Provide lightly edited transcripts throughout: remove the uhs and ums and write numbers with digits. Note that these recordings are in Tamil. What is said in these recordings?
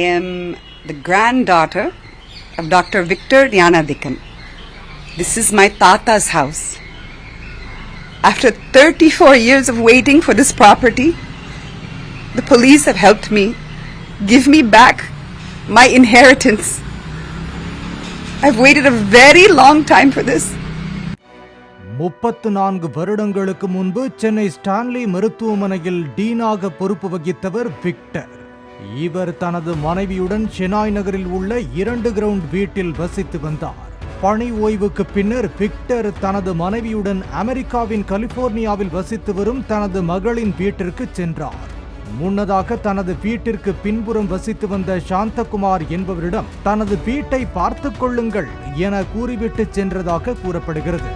am the granddaughter of Dr. Victor Dhyanathikam. This is my Tata's house. After 34 years of waiting for this property, the police have helped me give me back my inheritance. I've waited a very long time for this. 34 வருடங்களுக்கு முன்பு சென்னை ஸ்டான்லி மருத்துவமனையில் டீனாக பொறுப்பு வகித்தவர் விக்டர். இவர் தனது மனைவியுடன் ஷெனாய் நகரில் உள்ள 2 கிரவுண்ட் வீட்டில் வசித்து வந்தார். பணி ஓய்வுக்கு பின்னர் விக்டர் தனது மனைவியுடன் அமெரிக்காவின் கலிபோர்னியாவில் வசித்து வரும் தனது மகளின் வீட்டிற்கு சென்றார். முன்னதாக தனது வீட்டிற்கு பின்புறம் வசித்து வந்த சாந்தகுமார் என்பவரிடம் தனது வீட்டை பார்த்துக் கொள்ளுங்கள் என கூறிவிட்டு சென்றதாக கூறப்படுகிறது.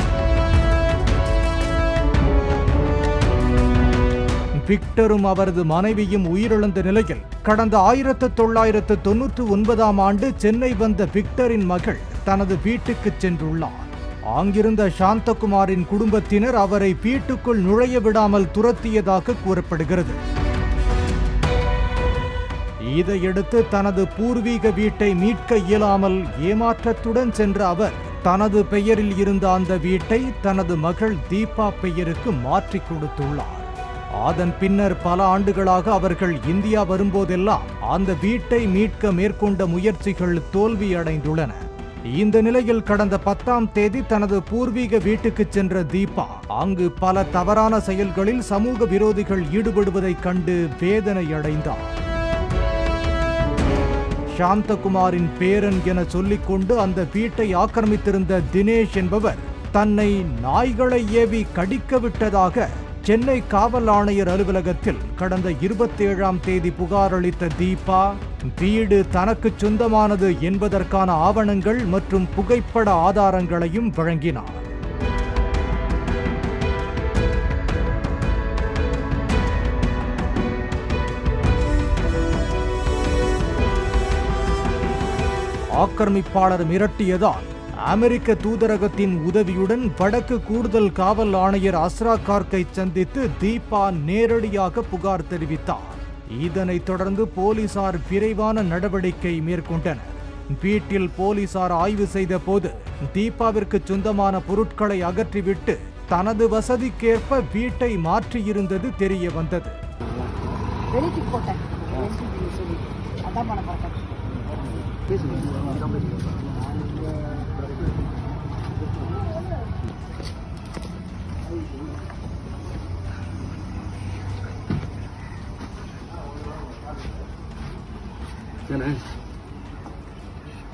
விக்டரும் அவரது மனைவியும் உயிரிழந்த நிலையில் கடந்த 1999ஆம் ஆண்டு சென்னை வந்த விக்டரின் மகள் தனது வீட்டுக்கு சென்றுள்ளார். அங்கிருந்த சாந்தகுமாரின் குடும்பத்தினர் அவரை வீட்டுக்குள் நுழைய விடாமல் துரத்தியதாக கூறப்படுகிறது. இதையடுத்து தனது பூர்வீக வீட்டை மீட்க இயலாமல் ஏமாற்றத்துடன் சென்ற அவர் தனது பெயரில் இருந்த அந்த வீட்டை தனது மகள் தீபா பெயருக்கு மாற்றி கொடுத்துள்ளார். அதன் பின்னர் பல ஆண்டுகளாக அவர்கள் இந்தியா வரும்போதெல்லாம் அந்த வீட்டை மீட்க மேற்கொண்ட முயற்சிகள் தோல்வியடைந்துள்ளன. இந்த நிலையில் கடந்த 10ஆம் தேதி தனது பூர்வீக வீட்டுக்கு சென்ற தீபா அங்கு பல தவறான செயல்களில் சமூக விரோதிகள் ஈடுபடுவதைக் கண்டு வேதனை அடைந்தார். சாந்தகுமாரின் பேரன் என சொல்லிக்கொண்டு அந்த வீட்டை ஆக்கிரமித்திருந்த தினேஷ் என்பவர் தன்னை நாய்களை ஏவி கடிக்க விட்டதாக சென்னை காவல் ஆணையர் அலுவலகத்தில் கடந்த 27ஆம் தேதி புகார் அளித்த தீபா வீடு தனக்கு சொந்தமானது என்பதற்கான ஆவணங்கள் மற்றும் புகைப்பட ஆதாரங்களையும் வழங்கினார். ஆக்கிரமிப்பாளர் மிரட்டியதால் அமெரிக்க தூதரகத்தின் உதவியுடன் வடக்கு கூடுதல் காவல் ஆணையர் அஸ்ரா கார்க்கை சந்தித்து தீபா நேரடியாக புகார் தெரிவித்தார். இதனைத் தொடர்ந்து போலீசார் விரைவான நடவடிக்கை மேற்கொண்டனர். வீட்டில் போலீசார் ஆய்வு செய்த போது தீபாவிற்கு சொந்தமான பொருட்களை அகற்றிவிட்டு தனது வசதிக்கேற்ப வீட்டை மாற்றியிருந்தது தெரிய வந்தது.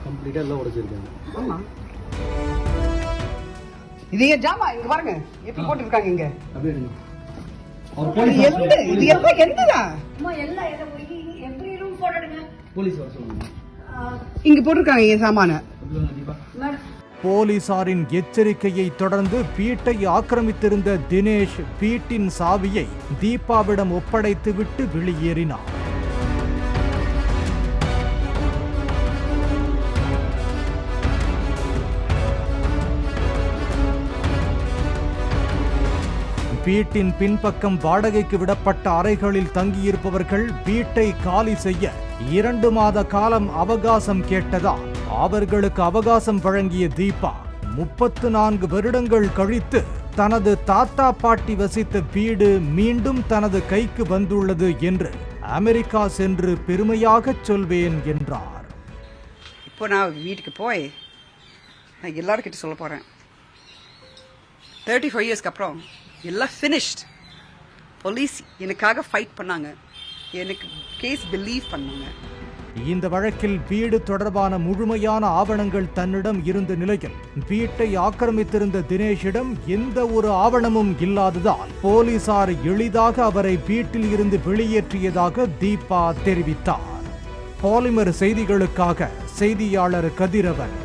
கம்ப்ளீட்டா எல்லாம் உடைச்சிருக்காங்க. ஆமா, இது ஏன் ஜாமா இங்க பாருங்க எப்படி போட்டுருக்காங்க இங்க. அப்படியே எடுங்க. இது எல்லாம் என்னடா? அம்மா எல்லாம் எப்படி ரூம் போடுங்க. போலீஸ் வர சொல்லுங்க. இங்க போட்டுருக்காங்க இங்க சாமான. போலீசாரின் எச்சரிக்கையை தொடர்ந்து வீட்டை ஆக்கிரமித்திருந்த தினேஷ் வீட்டின் சாவியை தீபாவிடம் ஒப்படைத்துவிட்டு வெளியேறினார். வீட்டின் பின்பக்கம் வாடகைக்கு விடப்பட்ட அறைகளில் தங்கியிருப்பவர்கள் வீட்டை காலி செய்ய 2 மாத காலம் அவகாசம் கேட்டதால் அவர்களுக்கு அவகாசம் வழங்கிய தீபா 34 வருடங்கள் கழித்து தனது தாத்தா பாட்டி வசித்த வீடு மீண்டும் தனது கைக்கு வந்துள்ளது என்று அமெரிக்கா சென்று பெருமையாக சொல்வேன் என்றார். இப்போ நான் வீட்டுக்கு போய் நான் எல்லார்கிட்ட சொல்ல போறேன். 34 இயர்ஸ்க்கு அப்புறம் எல்லாம் ஃபினிஷ்ட். போலீஸ் எனக்காக ஃபைட் பண்ணாங்க, எனக்கு கேஸ் பிலீவ் பண்ணாங்க. இந்த வழக்கில் வீடு தொடர்பான முழுமையான ஆவணங்கள் தன்னிடம் இருந்த நிலையில் வீட்டை ஆக்கிரமித்திருந்த தினேஷிடம் எந்த ஒரு ஆவணமும் இல்லாததால் போலீசார் எளிதாக அவரை வீட்டில் இருந்து வெளியேற்றியதாக தீபா தெரிவித்தார். பாலிமர் செய்திகளுக்காக செய்தியாளர் கதிரவன்.